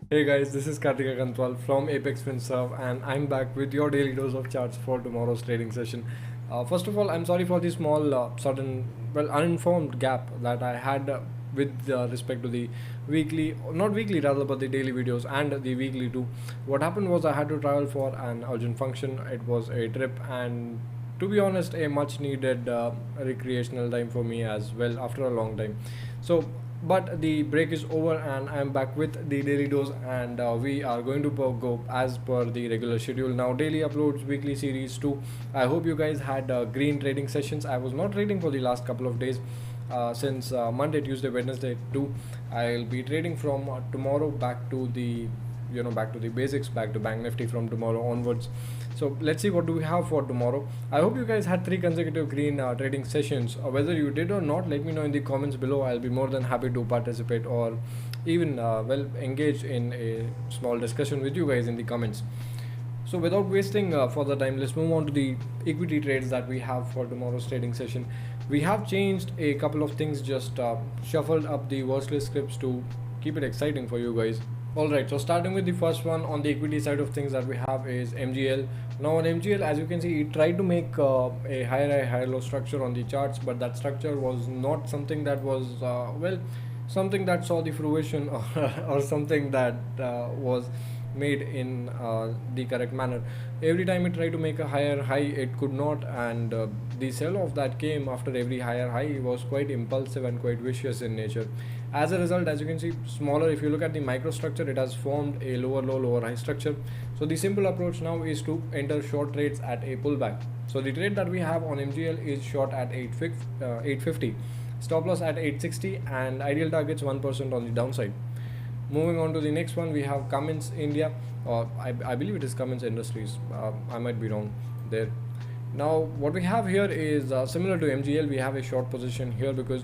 Hey guys, this is Kartika Kantwal from Apex FinServe and I'm back with your daily dose of charts for tomorrow's trading session. First of all, I'm sorry for the small, uninformed gap that I had with respect to the weekly, not weekly rather, but the daily videos and the weekly too. What happened was I had to travel for an urgent function. It was a trip and to be honest, a much needed recreational time for me as well after a long time. So but the break is over and I'm back with the daily dose and we are going to go as per the regular schedule now. Daily uploads, weekly series too. I hope you guys had green trading sessions. I was not trading for the last couple of days since Monday, Tuesday, Wednesday too. I'll be trading from tomorrow back to the back to the basics, back to bank nifty from tomorrow onwards. So let's see what do we have for tomorrow. I hope you guys had 3 consecutive green trading sessions. Whether you did or not, let me know in the comments below. I'll be more than happy to participate or even engage in a small discussion with you guys in the comments. So without wasting further time, let's move on to the equity trades that we have for tomorrow's trading session. We have changed a couple of things, just shuffled up the watch list scripts to keep it exciting for you guys. Alright, so starting with the first one on the equity side of things that we have is MGL. Now on MGL, as you can see, it tried to make a higher high, higher low structure on the charts, but that structure was not something that was, something that saw the fruition or something that was made in the correct manner. Every time it tried to make a higher high, it could not, and the sell off that came after every higher high was quite impulsive and quite vicious in nature. As a result, as you can see, smaller, if you look at the microstructure, it has formed a lower low, lower high structure. So the simple approach now is to enter short trades at a pullback. So the trade that we have on MGL is short at 850, stop loss at 860, and ideal targets 1% on the downside. Moving on to the next one, we have Cummins India, or I believe it is Cummins Industries. I might be wrong there. Now, what we have here is similar to MGL. We have a short position here because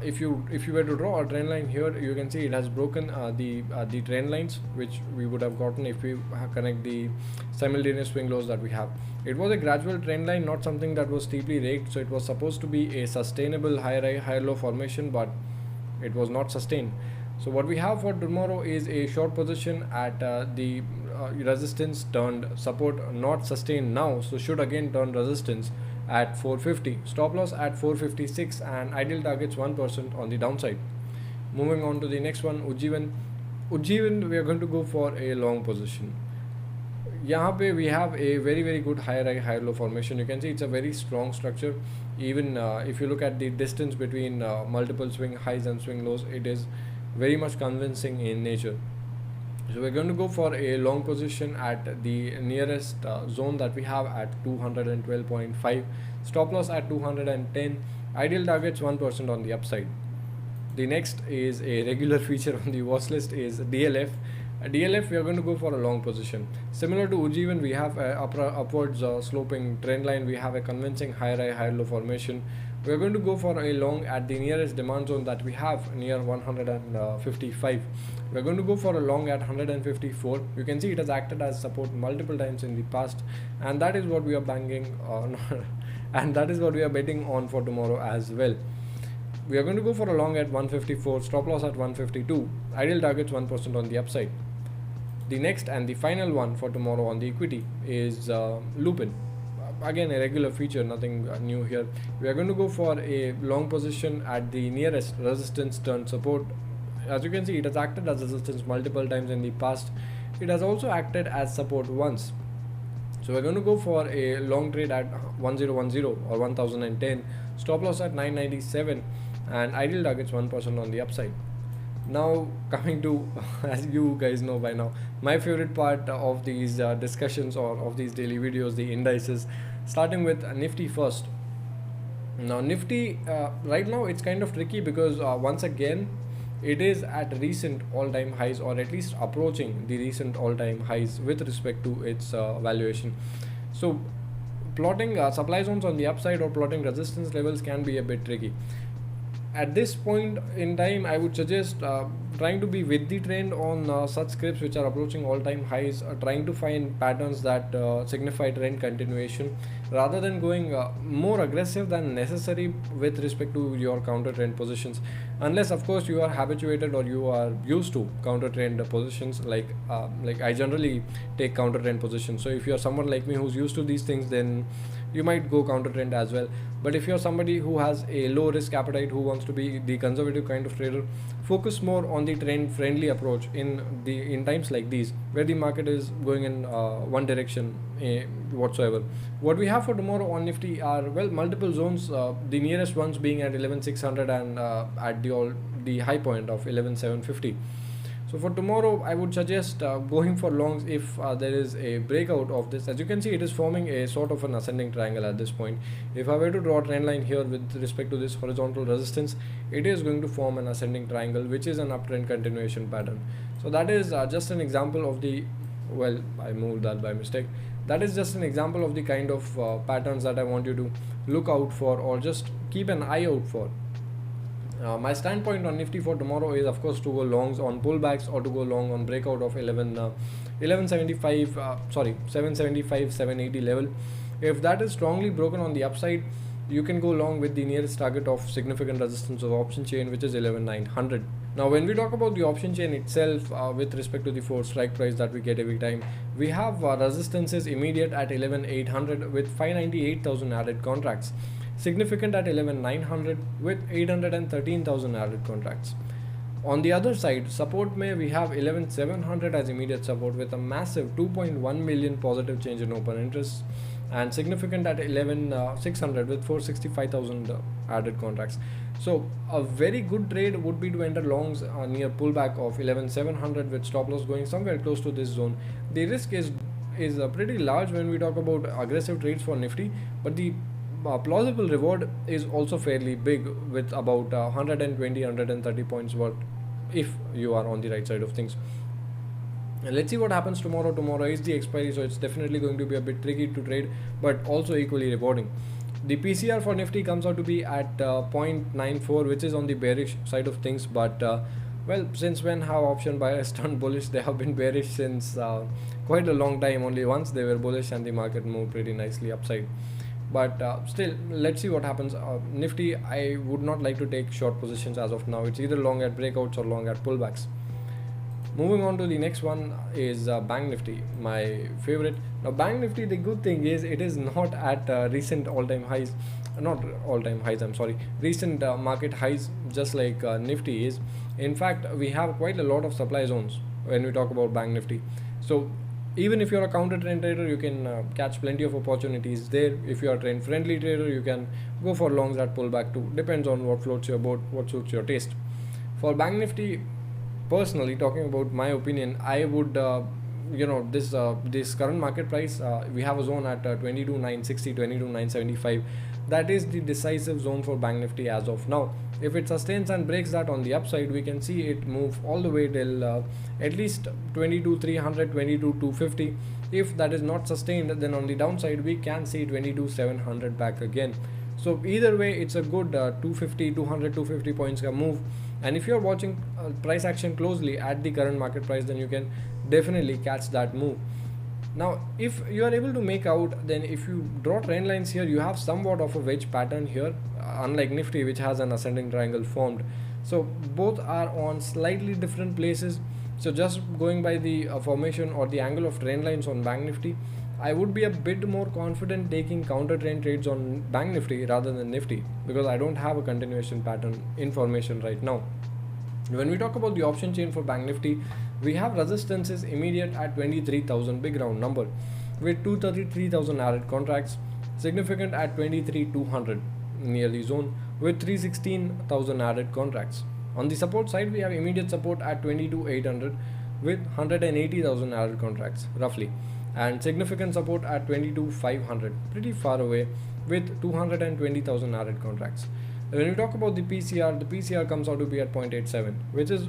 if you were to draw a trend line here, you can see it has broken the trend lines which we would have gotten if we connect the simultaneous swing lows that we have. It was a gradual trend line, not something that was steeply raked. So it was supposed to be a sustainable higher high, higher low formation, but it was not sustained. So what we have for tomorrow is a short position at the resistance turned support, not sustained now, so should again turn resistance at 450, stop loss at 456, and ideal targets 1% on the downside. Moving on to the next one, Ujjivan, we are going to go for a long position. यहाँ पे we have a very good higher higher low formation. You can see it's a very strong structure. Even if you look at the distance between multiple swing highs and swing lows, it is very much convincing in nature. So we're going to go for a long position at the nearest zone that we have at 212.5, stop loss at 210, ideal targets 1% on the upside. The next is a regular feature on the watch list is DLF. DLF, we are going to go for a long position. Similar to Ujjivan, we have a upwards sloping trend line. We have a convincing higher high, higher low formation. We are going to go for a long at the nearest demand zone that we have near 155. We are going to go for a long at 154. You can see it has acted as support multiple times in the past, and that is what we are banking on, and that is what we are betting on for tomorrow as well. We are going to go for a long at 154, stop loss at 152, ideal targets 1% on the upside. The next and the final one for tomorrow on the equity is Lupin. Again, a regular feature, nothing new here. We are going to go for a long position at the nearest resistance turned support. As you can see, it has acted as resistance multiple times in the past. It has also acted as support once. So we're going to go for a long trade at 1010 or 1010, stop loss at 997, and ideal targets 1% on the upside. Now coming to, as you guys know by now, my favorite part of these discussions or of these daily videos, the indices, starting with Nifty first. Now Nifty, right now it's kind of tricky because once again it is at recent all-time highs, or at least approaching the recent all-time highs with respect to its valuation. So plotting supply zones on the upside or plotting resistance levels can be a bit tricky. at this point in time, I would suggest trying to be with the trend on such scripts which are approaching all-time highs, trying to find patterns that signify trend continuation, rather than going more aggressive than necessary with respect to your counter trend positions. Unless, of course, you are habituated or you are used to counter trend positions, like I generally take counter trend positions. So if you are someone like me who's used to these things, then you might go counter trend as well. But if you're somebody who has a low risk appetite, who wants to be the conservative kind of trader, focus more on the trend friendly approach in times like these where the market is going in one direction whatsoever. What we have for tomorrow on Nifty are, well, multiple zones, the nearest ones being at 11,600 and at the high point of 11,750. So for tomorrow, I would suggest going for longs if there is a breakout of this. As you can see, it is forming a sort of an ascending triangle at this point. If I were to draw a trend line here with respect to this horizontal resistance, it is going to form an ascending triangle, which is an uptrend continuation pattern. So that is just an example of the, well, I moved that by mistake. That is just an example of the kind of patterns that I want you to look out for or just keep an eye out for. My standpoint on Nifty for tomorrow is, of course, to go longs on pullbacks or to go long on breakout of 1175, 775, 780 level. If that is strongly broken on the upside, you can go long with the nearest target of significant resistance of option chain, which is 11,900. Now, when we talk about the option chain itself, with respect to the 4 strike price that we get every time, we have resistances immediate at 11,800 with 598,000 added contracts. Significant at 11,900 with 813,000 added contracts. On the other side, support we have 11,700 as immediate support with a massive 2.1 million positive change in open interest, and significant at 11,600 with 465,000 added contracts. So a very good trade would be to enter longs near pullback of 11,700 with stop loss going somewhere close to this zone. The risk is pretty large when we talk about aggressive trades for Nifty, but the plausible reward is also fairly big with about 130 points worth if you are on the right side of things. And let's see what happens tomorrow. Tomorrow is the expiry, so it's definitely going to be a bit tricky to trade, but also equally rewarding. The PCR for Nifty comes out to be at 0.94, which is on the bearish side of things, but well, since when have option buyers turned bullish? They have been bearish since quite a long time. Only once they were bullish and the market moved pretty nicely upside. But still, let's see what happens. Nifty, I would not like to take short positions as of now. It's either long at breakouts or long at pullbacks. Moving on to the next one is Bank Nifty, my favorite. Now, Bank Nifty, the good thing is it is not at recent all-time highs, not all-time highs, I'm sorry, recent market highs, just like Nifty is. In fact, we have quite a lot of supply zones when we talk about Bank Nifty. So even if you're a counter trend trader, you can catch plenty of opportunities there. If you are a trend friendly trader, you can go for longs at pullback too. Depends on what floats your boat, what suits your taste. For Bank Nifty, personally talking about my opinion, I would this current market price, we have a zone at 22,960, 22,975. That is the decisive zone for Bank Nifty as of now. If it sustains and breaks that on the upside, we can see it move all the way till at least 22,300, 22,250. If that is not sustained, then on the downside we can see 22,700 back again. So either way, it's a good 250, 200, 250 points move. And if you're watching price action closely at the current market price, then you can definitely catch that move. Now, if you are able to make out, then if you draw trend lines here, you have somewhat of a wedge pattern here, unlike Nifty, which has an ascending triangle formed. So both are on slightly different places. So just going by the formation or the angle of trend lines on Bank Nifty, I would be a bit more confident taking counter trend trades on Bank Nifty rather than Nifty, because I don't have a continuation pattern information right now. When we talk about the option chain for Bank Nifty, we have resistances immediate at 23,000, big round number, with 233,000 added contracts, significant at 23,200 near the zone with 316,000 added contracts. On the support side, we have immediate support at 22,800 with 180,000 added contracts roughly, and significant support at 22,500, pretty far away, with 220,000 added contracts. When we talk about the PCR comes out to be at 0.87, which is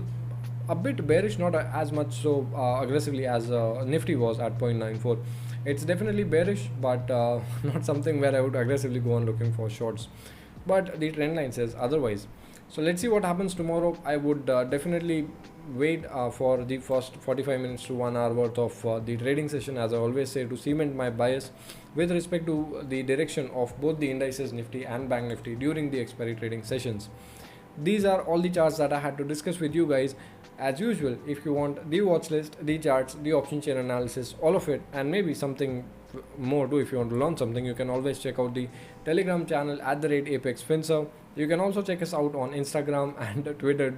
a bit bearish, not as much so aggressively as Nifty was at 0.94. It's definitely bearish, but not something where I would aggressively go on looking for shorts. But the trend line says otherwise. So let's see what happens tomorrow. I would definitely wait for the first 45 minutes to 1 hour worth of the trading session, as I always say, to cement my bias with respect to the direction of both the indices Nifty and Bank Nifty during the expiry trading sessions. These are all the charts that I had to discuss with you guys. As usual, if you want the watch list, the charts, the option chain analysis, all of it, and maybe something more too, if you want to learn something, you can always check out the Telegram channel at the rate Apex FinServe. You can also check us out on Instagram and Twitter.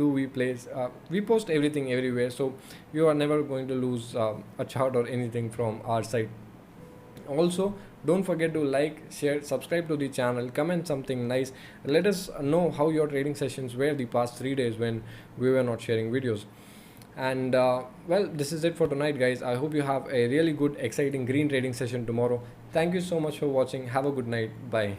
We post everything everywhere, so you are never going to lose a chart or anything from our side. Also, don't forget to like, share, subscribe to the channel, comment something nice. Let us know how your trading sessions were the past 3 days when we were not sharing videos. And well, this is it for tonight, guys. I hope you have a really good, exciting green trading session tomorrow. Thank you so much for watching. Have a good night. Bye.